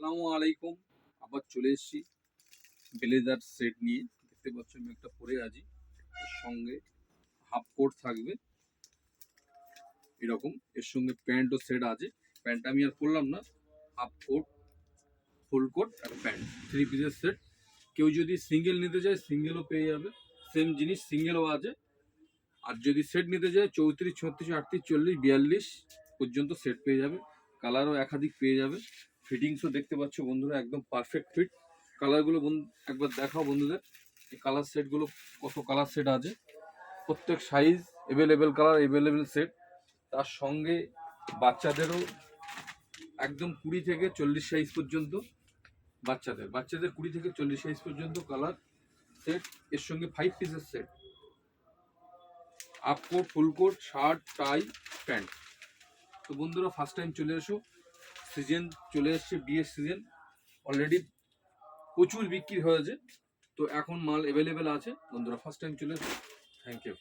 আসসালামু আলাইকুম। আবার চলে এসেছি ব্লেজার সেট নিয়ে। দেখতে পাচ্ছ আমি একটা পরে আছি, এর সঙ্গে হাফ কোট থাকবে এরকম, এর সঙ্গে প্যান্টও সেট আছে। প্যান্টটা আমি আর পরলাম না, হাফ কোট, ফুল কোট আর প্যান্ট, থ্রি পিসের সেট। কেউ যদি সিঙ্গেল নিতে চায় সিঙ্গেলও পেয়ে যাবে, সেম জিনিস সিঙ্গেলও আছে। আর যদি সেট নিতে চায় 34, 36, 38, 40, 42 পর্যন্ত সেট পেয়ে যাবে। কালারও একাধিক পেয়ে যাবে। ফিটিংসও দেখতে পাচ্ছ বন্ধুরা, একদম পারফেক্ট ফিট। কালারগুলো একবার দেখাও বন্ধুদের, এই কালার সেটগুলো কত কালার সেট আছে, প্রত্যেক size available, colour available set. তার সঙ্গে বাচ্চাদেরও একদম 20 থেকে 40 সাইজ পর্যন্ত, বাচ্চাদের 20 থেকে 40 সাইজ পর্যন্ত কালার সেট। এর সঙ্গে 5 পিসের সেট, হাফ কোট, ফুল কোট, শার্ট, টাই, প্যান্ট। তো বন্ধুরা ফার্স্ট টাইম চলে এসো, সিজন চলে এসছে, বিয়ের সিজন অলরেডি প্রচুর বিক্রি হয়েছে, তো এখন মাল অ্যাভেলেবেল আছে। বন্ধুরা ফার্স্ট টাইম চলে এসো। Thank you.